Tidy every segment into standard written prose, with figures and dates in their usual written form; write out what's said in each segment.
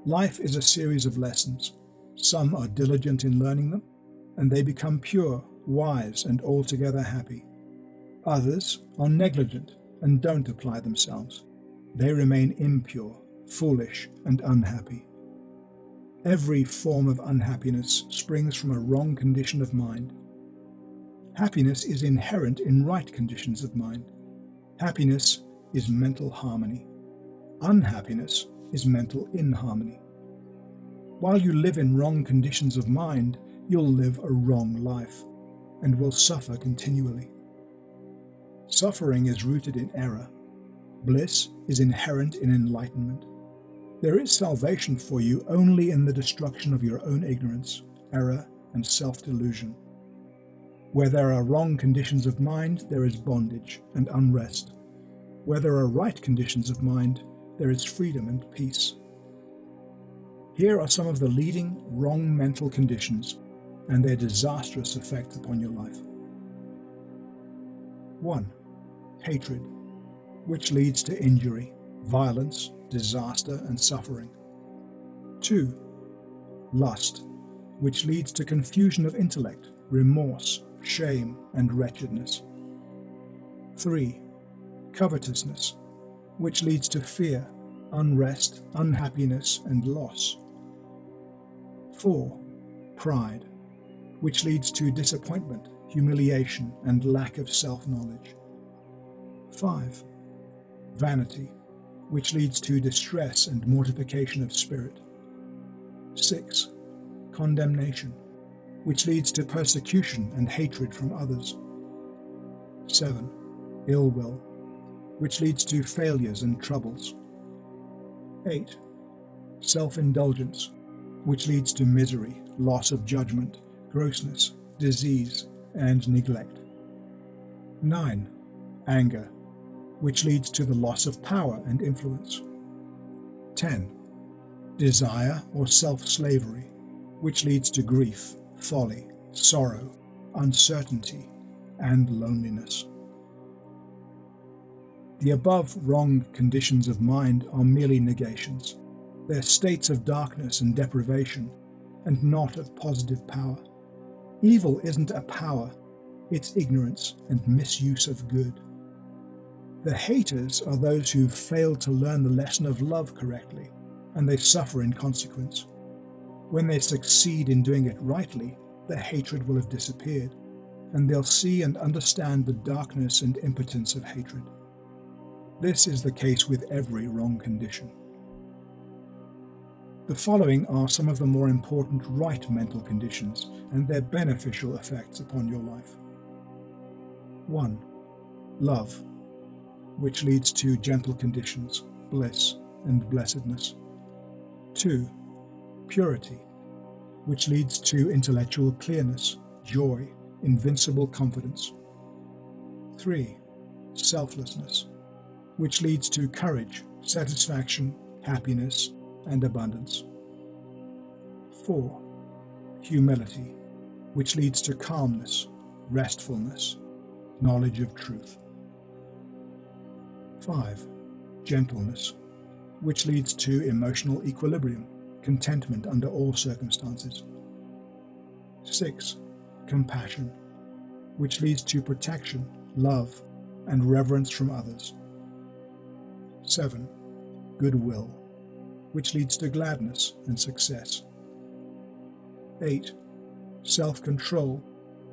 Life is a series of lessons. Some are diligent in learning them, and they become pure, wise, and altogether happy. Others are negligent and don't apply themselves. They remain impure, foolish, and unhappy. Every form of unhappiness springs from a wrong condition of mind. Happiness is inherent in right conditions of mind. Happiness is mental harmony. Unhappiness is mental inharmony. While you live in wrong conditions of mind, you'll live a wrong life, and will suffer continually. Suffering is rooted in error. Bliss is inherent in enlightenment. There is salvation for you only in the destruction of your own ignorance, error, and self-delusion. Where there are wrong conditions of mind, there is bondage and unrest. Where there are right conditions of mind, there is freedom and peace. Here are some of the leading wrong mental conditions and their disastrous effects upon your life. 1. Hatred, which leads to injury, violence, disaster, and suffering. 2. Lust, which leads to confusion of intellect, remorse, shame, and wretchedness. 3. Covetousness, which leads to fear, unrest, unhappiness, and loss. 4. Pride, which leads to disappointment, humiliation, and lack of self-knowledge. 5. Vanity, which leads to distress and mortification of spirit. 6. Condemnation, which leads to persecution and hatred from others. 7. Ill will, which leads to failures and troubles. 8. Self-indulgence, which leads to misery, loss of judgment, grossness, disease, and neglect. 9. Anger, which leads to the loss of power and influence. 10. Desire or self-slavery, which leads to grief, folly, sorrow, uncertainty, and loneliness. The above wrong conditions of mind are merely negations. They're states of darkness and deprivation, and not of positive power. Evil isn't a power, it's ignorance and misuse of good. The haters are those who've failed to learn the lesson of love correctly, and they suffer in consequence. When they succeed in doing it rightly, their hatred will have disappeared, and they'll see and understand the darkness and impotence of hatred. This is the case with every wrong condition. The following are some of the more important right mental conditions and their beneficial effects upon your life. 1. Love, which leads to gentle conditions, bliss, and blessedness. 2. Purity, which leads to intellectual clearness, joy, invincible confidence. 3. Selflessness, which leads to courage, satisfaction, happiness, and abundance. 4. Humility, which leads to calmness, restfulness, knowledge of truth. 5. Gentleness, which leads to emotional equilibrium, contentment under all circumstances. 6. Compassion, which leads to protection, love, and reverence from others. 7. Goodwill, which leads to gladness and success. 8. Self-control,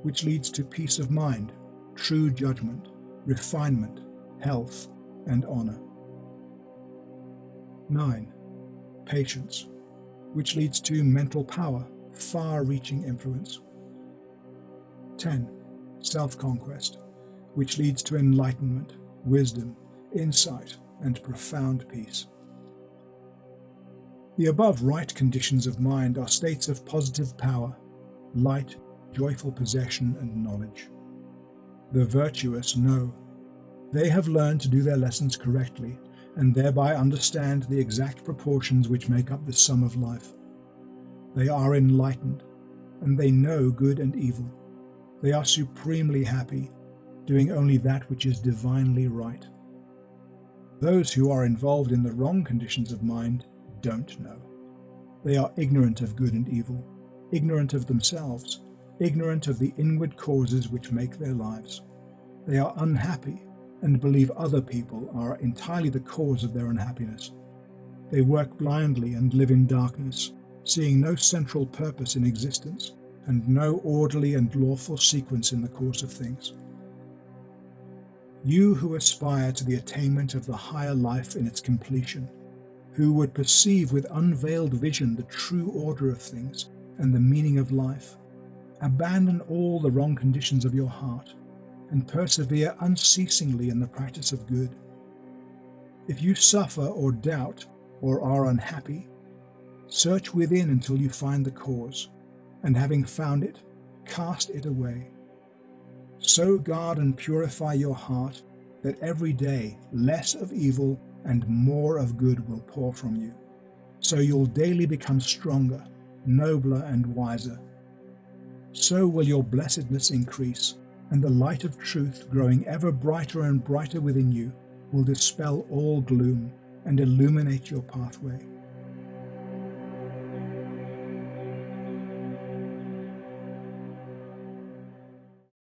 which leads to peace of mind, true judgment, refinement, health, and honor. 9. Patience, which leads to mental power, far-reaching influence. 10. Self-conquest, which leads to enlightenment, wisdom, insight, and profound peace. The above right conditions of mind are states of positive power, light, joyful possession, and knowledge. The virtuous know. They have learned to do their lessons correctly, and thereby understand the exact proportions which make up the sum of life. They are enlightened, and they know good and evil. They are supremely happy, doing only that which is divinely right. Those who are involved in the wrong conditions of mind don't know. They are ignorant of good and evil, ignorant of themselves, ignorant of the inward causes which make their lives. They are unhappy and believe other people are entirely the cause of their unhappiness. They work blindly and live in darkness, seeing no central purpose in existence and no orderly and lawful sequence in the course of things. You who aspire to the attainment of the higher life in its completion, who would perceive with unveiled vision the true order of things and the meaning of life, abandon all the wrong conditions of your heart and persevere unceasingly in the practice of good. If you suffer or doubt or are unhappy, search within until you find the cause, and having found it, cast it away. So guard and purify your heart that every day less of evil and more of good will pour from you. So you'll daily become stronger, nobler and wiser. So will your blessedness increase, and the light of truth, growing ever brighter and brighter within you, will dispel all gloom and illuminate your pathway.